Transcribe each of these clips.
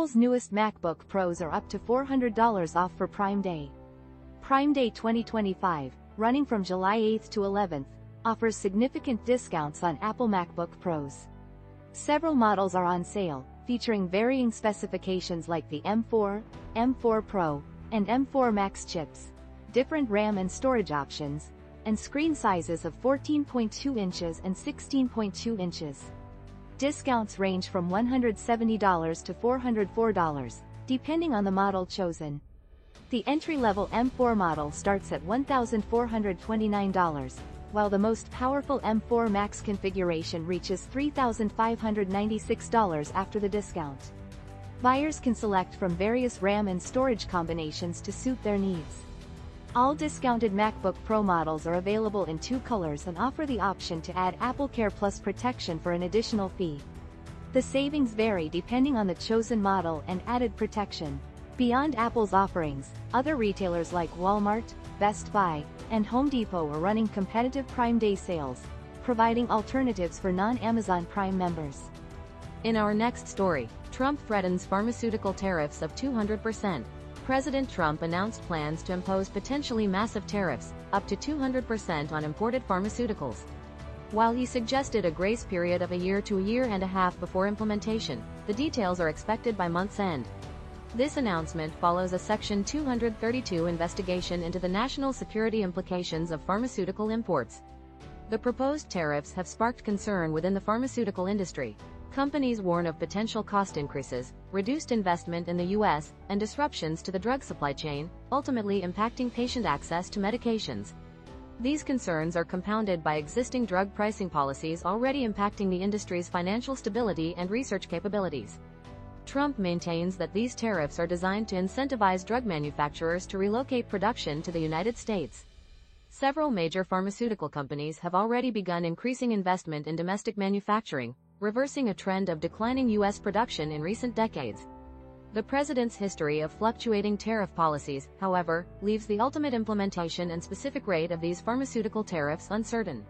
Apple's newest MacBook Pros are up to $400 off for Prime Day. Prime Day 2025, running from July 8 to 11, offers significant discounts on Apple MacBook Pros. Several models are on sale, featuring varying specifications like the M4, M4 Pro, and M4 Max chips, different RAM and storage options, and screen sizes of 14.2 inches and 16.2 inches. Discounts range from $170 to $404, depending on the model chosen. The entry-level M4 model starts at $1,429, while the most powerful M4 Max configuration reaches $3,596 after the discount. Buyers can select from various RAM and storage combinations to suit their needs. All discounted MacBook Pro models are available in 2 colors and offer the option to add AppleCare Plus protection for an additional fee. The savings vary depending on the chosen model and added protection. Beyond Apple's offerings, other retailers like Walmart, Best Buy, and Home Depot are running competitive Prime Day sales, providing alternatives for non-Amazon Prime members. In our next story, Trump threatens pharmaceutical tariffs of 200%. President Trump announced plans to impose potentially massive tariffs, up to 200% on imported pharmaceuticals. While he suggested a grace period of a year to a year and a half before implementation, the details are expected by month's end. This announcement follows a Section 232 investigation into the national security implications of pharmaceutical imports. The proposed tariffs have sparked concern within the pharmaceutical industry. Companies warn of potential cost increases, reduced investment in the U.S., and disruptions to the drug supply chain, ultimately impacting patient access to medications. These concerns are compounded by existing drug pricing policies already impacting the industry's financial stability and research capabilities. Trump maintains that these tariffs are designed to incentivize drug manufacturers to relocate production to the United States. Several major pharmaceutical companies have already begun increasing investment in domestic manufacturing, reversing a trend of declining U.S. production in recent decades. The president's history of fluctuating tariff policies, however, leaves the ultimate implementation and specific rate of these pharmaceutical tariffs uncertain.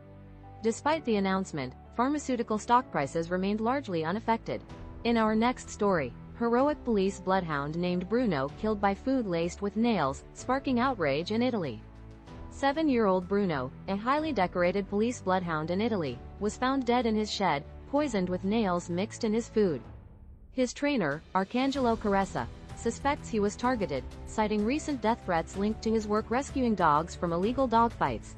Despite the announcement, pharmaceutical stock prices remained largely unaffected. In our next story, heroic police bloodhound named Bruno killed by food laced with nails, sparking outrage in Italy. 7-year-old Bruno, a highly decorated police bloodhound in Italy, was found dead in his shed, poisoned with nails mixed in his food. His trainer, Arcangelo Caressa, suspects he was targeted, citing recent death threats linked to his work rescuing dogs from illegal dogfights.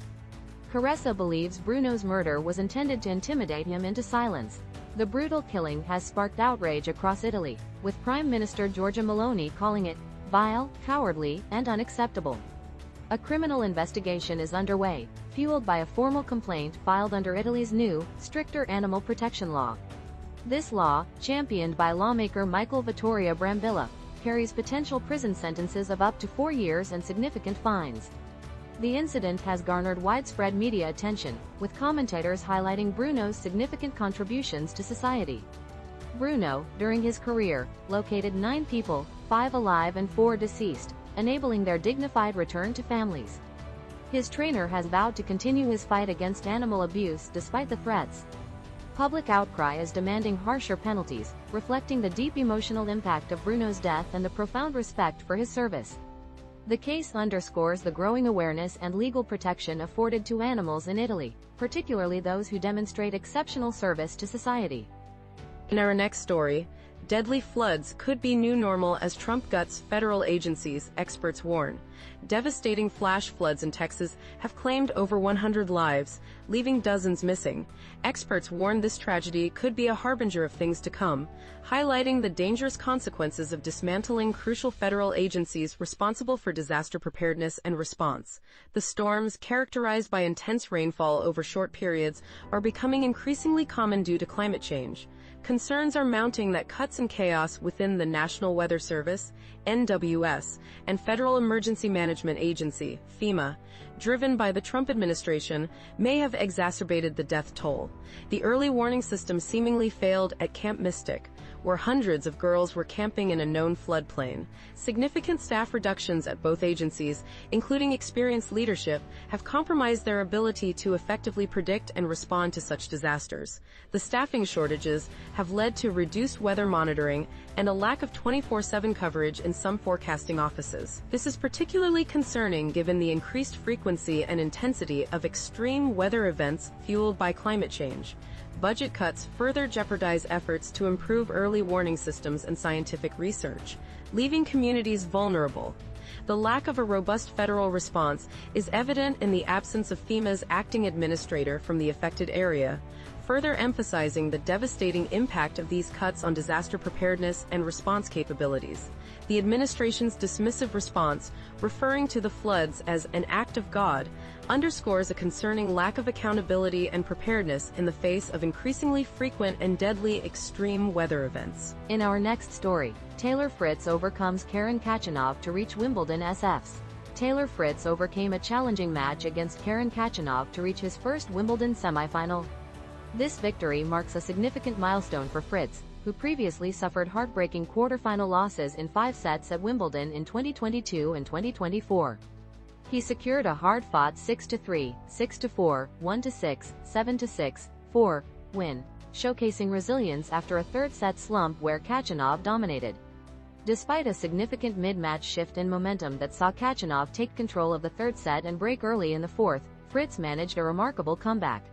Caressa believes Bruno's murder was intended to intimidate him into silence. The brutal killing has sparked outrage across Italy, with Prime Minister Giorgia Meloni calling it vile, cowardly, and unacceptable. A criminal investigation is underway, fueled by a formal complaint filed under Italy's new, stricter animal protection law. This law, championed by lawmaker Michael Vittoria Brambilla, carries potential prison sentences of up to 4 years and significant fines. The incident has garnered widespread media attention, with commentators highlighting Bruno's significant contributions to society. Bruno, during his career, located 9 people, 5 alive and 4 deceased, enabling their dignified return to families. His trainer has vowed to continue his fight against animal abuse despite the threats. Public outcry is demanding harsher penalties, reflecting the deep emotional impact of Bruno's death and the profound respect for his service. The case underscores the growing awareness and legal protection afforded to animals in Italy, particularly those who demonstrate exceptional service to society. In our next story, deadly floods could be new normal as Trump guts federal agencies, experts warn. Devastating flash floods in Texas have claimed over 100 lives, leaving dozens missing. Experts warn this tragedy could be a harbinger of things to come, highlighting the dangerous consequences of dismantling crucial federal agencies responsible for disaster preparedness and response. The storms, characterized by intense rainfall over short periods, are becoming increasingly common due to climate change. Concerns are mounting that cuts and chaos within the National Weather Service, NWS, and Federal Emergency Management Agency, FEMA, driven by the Trump administration, may have exacerbated the death toll. The early warning system seemingly failed at Camp Mystic, where hundreds of girls were camping in a known floodplain. Significant staff reductions at both agencies, including experienced leadership, have compromised their ability to effectively predict and respond to such disasters. The staffing shortages have led to reduced weather monitoring and a lack of 24/7 coverage in some forecasting offices. This is particularly concerning given the increased frequency and intensity of extreme weather events fueled by climate change. Budget cuts further jeopardize efforts to improve early warning systems and scientific research, leaving communities vulnerable. The lack of a robust federal response is evident in the absence of FEMA's acting administrator from the affected area, further emphasizing the devastating impact of these cuts on disaster preparedness and response capabilities. The administration's dismissive response, referring to the floods as an act of God, underscores a concerning lack of accountability and preparedness in the face of increasingly frequent and deadly extreme weather events. In our next story, Taylor Fritz overcomes Karen Khachanov to reach Wimbledon SFs. Taylor Fritz overcame a challenging match against Karen Khachanov to reach his first Wimbledon semifinal. This victory marks a significant milestone for Fritz, who previously suffered heartbreaking quarterfinal losses in 5 sets at Wimbledon in 2022 and 2024. He secured a hard-fought 6-3, 6-4, 1-6, 7-6, 4 win, showcasing resilience after a third-set slump where Khachanov dominated. Despite a significant mid-match shift in momentum that saw Khachanov take control of the third set and break early in the fourth, Fritz managed a remarkable comeback.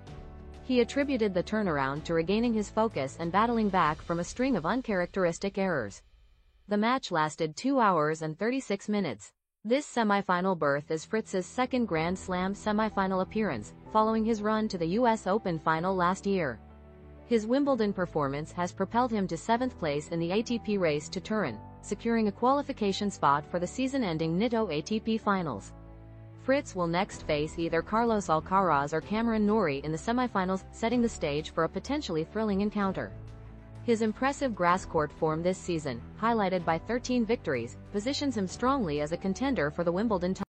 He attributed the turnaround to regaining his focus and battling back from a string of uncharacteristic errors. The match lasted 2 hours and 36 minutes. This semifinal berth is Fritz's second Grand Slam semifinal appearance, following his run to the US Open final last year. His Wimbledon performance has propelled him to 7th place in the ATP race to Turin, securing a qualification spot for the season-ending Nitto ATP Finals. Fritz will next face either Carlos Alcaraz or Cameron Norrie in the semifinals, setting the stage for a potentially thrilling encounter. His impressive grass court form this season, highlighted by 13 victories, positions him strongly as a contender for the Wimbledon title.